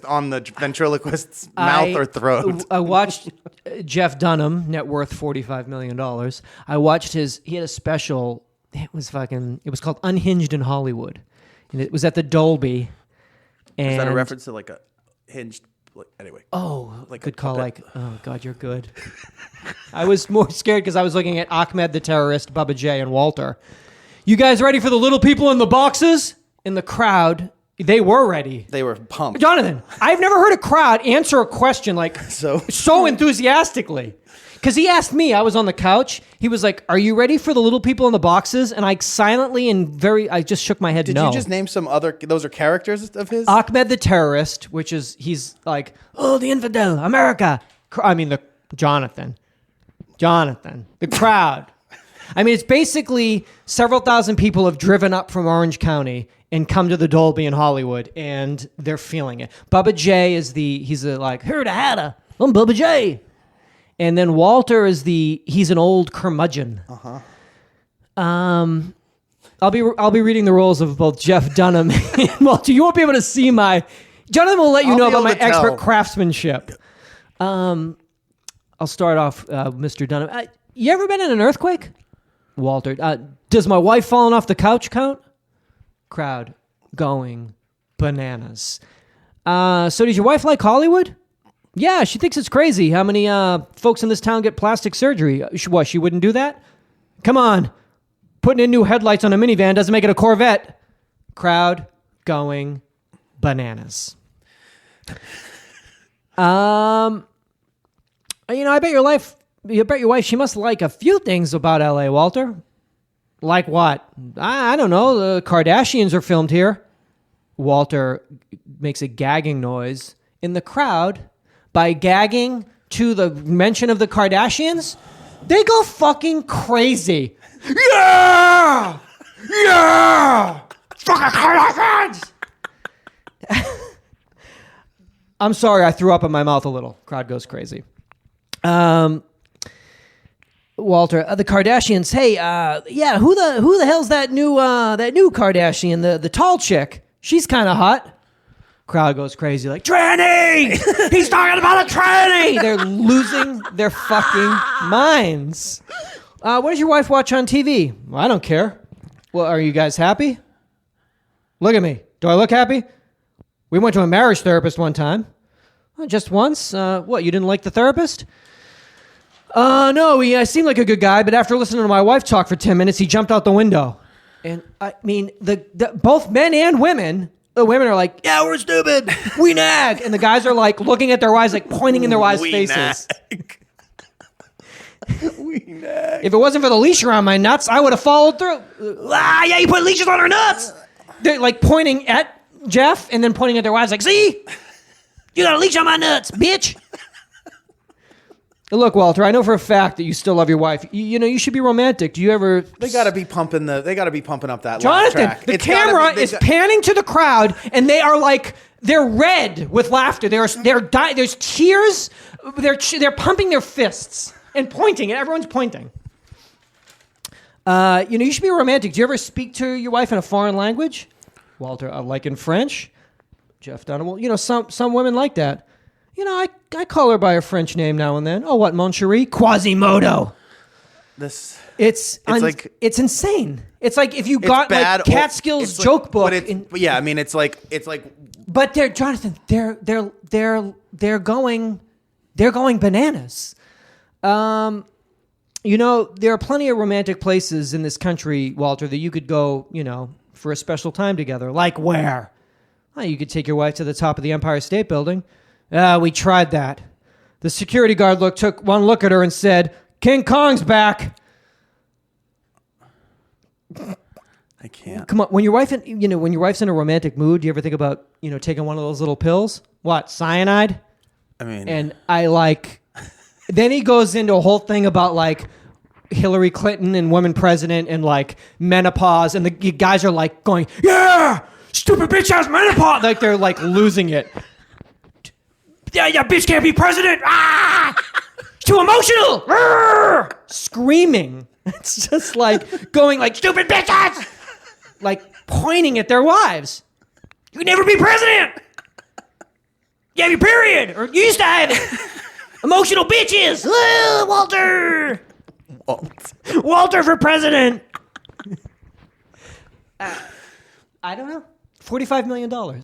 on the ventriloquist's mouth or throat. I watched Jeff Dunham, net worth $45 million. I watched he had a special. It was called Unhinged in Hollywood. And it was at the Dolby. And Is that a reference to like a hinged? Anyway. Oh, like good call. Oh God, you're good. I was more scared because I was looking at Ahmed the terrorist, Bubba J, and Walter. You guys ready for the little people in the boxes? In the crowd, they were ready. They were pumped. Jonathan, I've never heard a crowd answer a question like so enthusiastically. Because he asked me, I was on the couch. He was like, "Are you ready for the little people in the boxes?" And I silently I just shook my head. Did no. you just name some other? Those are characters of his. Ahmed the terrorist, he's like, "Oh, the infidel, America." Jonathan, the crowd. I mean, it's basically several thousand people have driven up from Orange County and come to the Dolby in Hollywood, and they're feeling it. Bubba J is he's like, "Here to Hatta, I'm Bubba J." And then Walter is he's an old curmudgeon. Uh-huh. I'll be reading the roles of both Jeff Dunham and Walter. You won't be able to see Jonathan will let you know about my expert craftsmanship. I'll start off, Mr. Dunham. You ever been in an earthquake? Walter. Does my wife falling off the couch count? Crowd going bananas. So does your wife like Hollywood? Yeah, she thinks it's crazy how many folks in this town get plastic surgery. She wouldn't do that? Come on. Putting in new headlights on a minivan doesn't make it a Corvette. Crowd going bananas. I bet your wife, she must like a few things about LA, Walter. Like what? I don't know. The Kardashians are filmed here. Walter makes a gagging noise in the crowd. By gagging to the mention of the Kardashians, they go fucking crazy. Yeah! Yeah! Fucking Kardashians! I'm sorry, I threw up in my mouth a little. Crowd goes crazy. Walter, the Kardashians. Hey, who the hell's that new Kardashian? The tall chick. She's kind of hot. Crowd goes crazy, like, tranny! He's talking about a tranny! They're losing their fucking minds. What does your wife watch on TV? Well, I don't care. Well, are you guys happy? Look at me. Do I look happy? We went to a marriage therapist one time. Just once? What, you didn't like the therapist? No, he seemed like a good guy, but after listening to my wife talk for 10 minutes, he jumped out the window. And, I mean, both men and women... The women are like, yeah, we're stupid. We nag. And the guys are like looking at their wives, like pointing in their wives' faces. We nag. If it wasn't for the leash around my nuts, I would have followed through. Yeah, you put leashes on her nuts. They're like pointing at Jeff and then pointing at their wives like, see? You got a leash on my nuts, bitch. Look, Walter, I know for a fact that you still love your wife. You should be romantic. Do you ever? They gotta be pumping up that Jonathan, laugh track. The camera is panning to the crowd, and they are like they're red with laughter. There's tears. They're pumping their fists and pointing, and everyone's pointing. You should be romantic. Do you ever speak to your wife in a foreign language? Walter, like in French. Jeff Dunham. Some women like that. I call her by her French name now and then. Oh, what, mon chéri? Quasimodo. It's insane. It's like if you got like Catskills joke book. It's like. But Jonathan, they're going bananas. There are plenty of romantic places in this country, Walter, that you could go, for a special time together. Like where? Well, you could take your wife to the top of the Empire State Building. We tried that. The security guard took one look at her and said, King Kong's back. I can't. Come on, when your wife's in a romantic mood, do you ever think about, taking one of those little pills? What, cyanide? I mean, and then he goes into a whole thing about like Hillary Clinton and women president and like menopause, and the guys are like going, yeah, stupid bitch has menopause. Like they're like losing it. Yeah, bitch can't be president. Ah! Too emotional. Arr! Screaming. It's just like going like, stupid bitches! Like pointing at their wives. You can never be president! You have your period, or you used to have it. Emotional bitches. Walter. Walter for president. I don't know. $45 million.